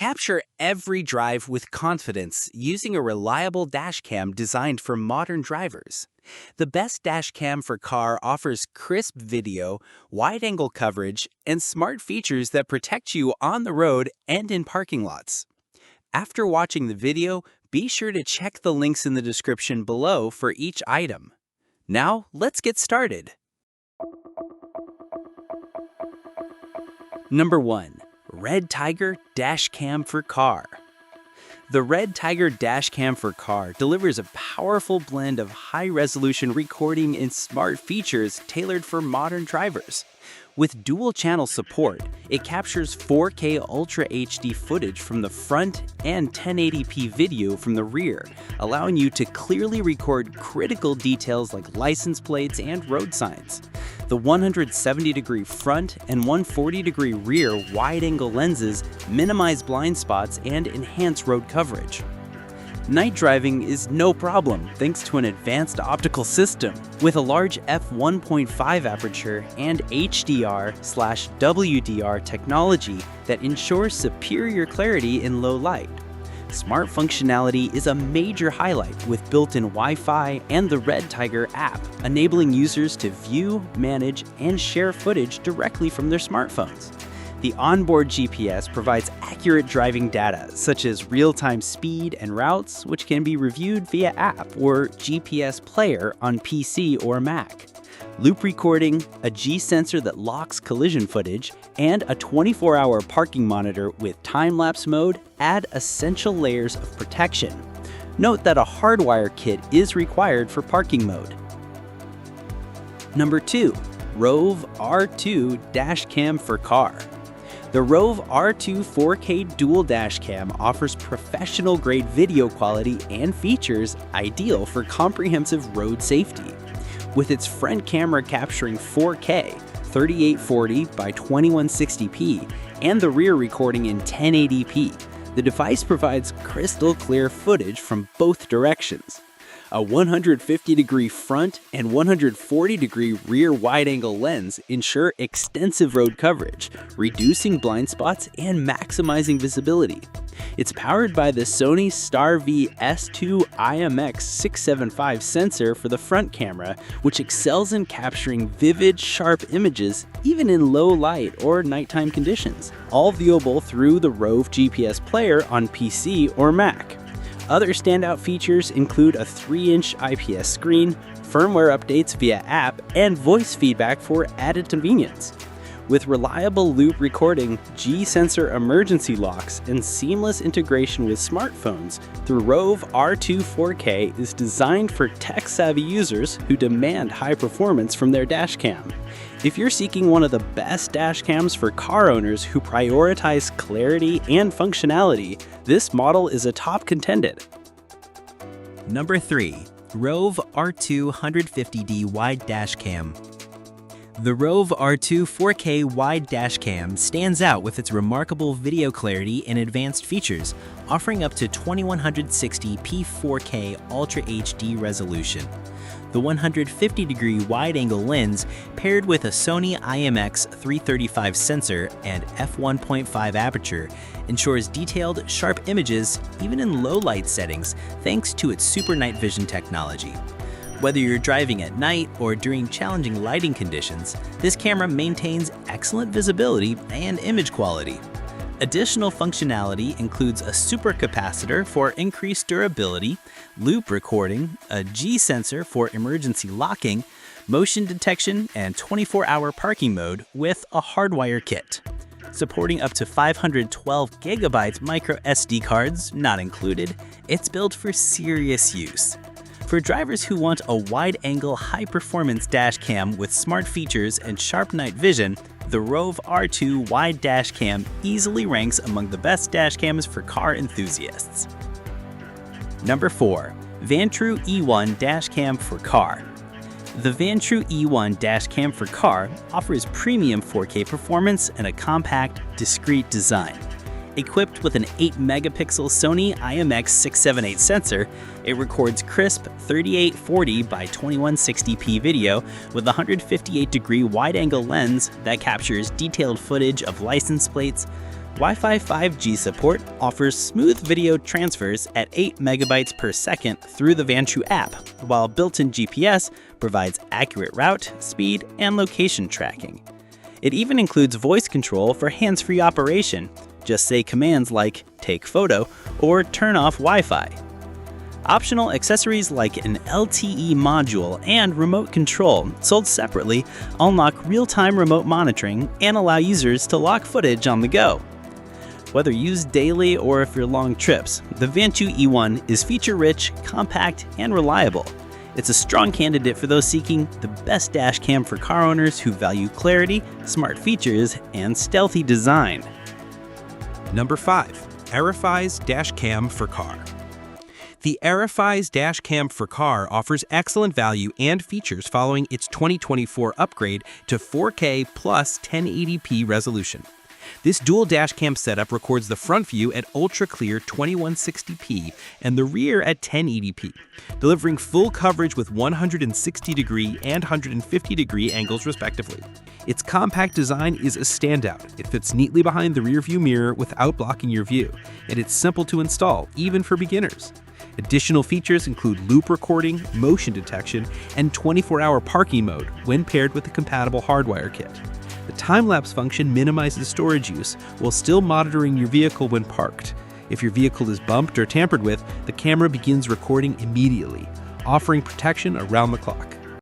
Capture every drive with confidence using a reliable dash cam designed for modern drivers. The best dash cam for car offers crisp video, wide-angle coverage, and smart features that protect you on the road and in parking lots. After watching the video, be sure to check the links in the description below for each item. Now, let's get started. Number 1. REDTIGER Dash Cam for Car. The REDTIGER Dash Cam for Car delivers a powerful blend of high-resolution recording and smart features tailored for modern drivers. With dual-channel support, it captures 4K Ultra HD footage from the front and 1080p video from the rear, allowing you to clearly record critical details like license plates and road signs. The 170-degree front and 140-degree rear wide-angle lenses minimize blind spots and enhance road coverage. Night driving is no problem thanks to an advanced optical system. With a large f1.5 aperture and HDR/WDR technology that ensures superior clarity in low light. Smart functionality is a major highlight with built-in Wi-Fi and the REDTIGER app, enabling users to view, manage, and share footage directly from their smartphones. The onboard GPS provides accurate driving data, such as real-time speed and routes, which can be reviewed via app or GPS player on PC or Mac. Loop recording, a G sensor that locks collision footage, and a 24-hour parking monitor with time-lapse mode add essential layers of protection. Note that a hardwire kit is required for parking mode. Number 2. ROVE R2 Dash Cam for Car. The ROVE R2 4K Dual Dash Cam offers professional-grade video quality and features ideal for comprehensive road safety. With its front camera capturing 4K 3840 by 2160p and the rear recording in 1080p, the device provides crystal clear footage from both directions. A 150-degree front and 140-degree rear wide-angle lens ensure extensive road coverage, reducing blind spots and maximizing visibility. It's powered by the Sony Star-V S2 IMX675 sensor for the front camera, which excels in capturing vivid, sharp images even in low light or nighttime conditions, all viewable through the ROVE GPS player on PC or Mac. Other standout features include a 3-inch IPS screen, firmware updates via app, and voice feedback for added convenience. With reliable loop recording, G-sensor emergency locks, and seamless integration with smartphones, the ROVE R2 4K is designed for tech-savvy users who demand high performance from their dash cam. If you're seeking one of the best dash cams for car owners who prioritize clarity and functionality, this model is a top contender. Number 3. ROVE R2 150D Wide Dash Cam. The ROVE R2 4K Wide Dash Cam stands out with its remarkable video clarity and advanced features, offering up to 2160p 4K Ultra HD resolution. The 150-degree wide-angle lens, paired with a Sony IMX335 sensor and f1.5 aperture, ensures detailed, sharp images even in low-light settings thanks to its super night vision technology. Whether you're driving at night or during challenging lighting conditions, this camera maintains excellent visibility and image quality. Additional functionality includes a supercapacitor for increased durability, loop recording, a G sensor for emergency locking, motion detection, and 24-hour parking mode with a hardwire kit. Supporting up to 512GB micro SD cards, not included, it's built for serious use. For drivers who want a wide-angle, high-performance dash cam with smart features and sharp night vision, the ROVE R2 Wide Dash Cam easily ranks among the best dash cams for car enthusiasts. Number 4. Vantrue E1 Dash Cam for Car. The Vantrue E1 Dash Cam for Car offers premium 4K performance and a compact, discreet design. Equipped with an 8-megapixel Sony IMX678 sensor, it records crisp 3840 by 2160p video with a 158-degree wide-angle lens that captures detailed footage of license plates, Wi-Fi 5G support offers smooth video transfers at 8 megabytes per second through the Vantrue app, while built-in GPS provides accurate route, speed, and location tracking. It even includes voice control for hands-free operation. Just say commands like take photo or turn off Wi-Fi. Optional accessories like an LTE module and remote control, sold separately, unlock real-time remote monitoring and allow users to lock footage on the go. Whether used daily or for long trips, the Vantrue E1 is feature-rich, compact, and reliable. It's a strong candidate for those seeking the best dash cam for car owners who value clarity, smart features, and stealthy design. Number 5. ARIFAYZ Dash Cam for car. The ARIFAYZ Dash Cam for car offers excellent value and features following its 2024 upgrade to 4K plus 1080p resolution. This dual dash cam setup records the front view at ultra-clear 2160p and the rear at 1080p, delivering full coverage with 160-degree and 150-degree angles respectively. Its compact design is a standout. It fits neatly behind the rear view mirror without blocking your view, and it's simple to install, even for beginners. Additional features include loop recording, motion detection, and 24-hour parking mode when paired with the compatible hardwire kit. The time-lapse function minimizes storage use while still monitoring your vehicle when parked. If your vehicle is bumped or tampered with, the camera begins recording immediately, offering protection around the clock.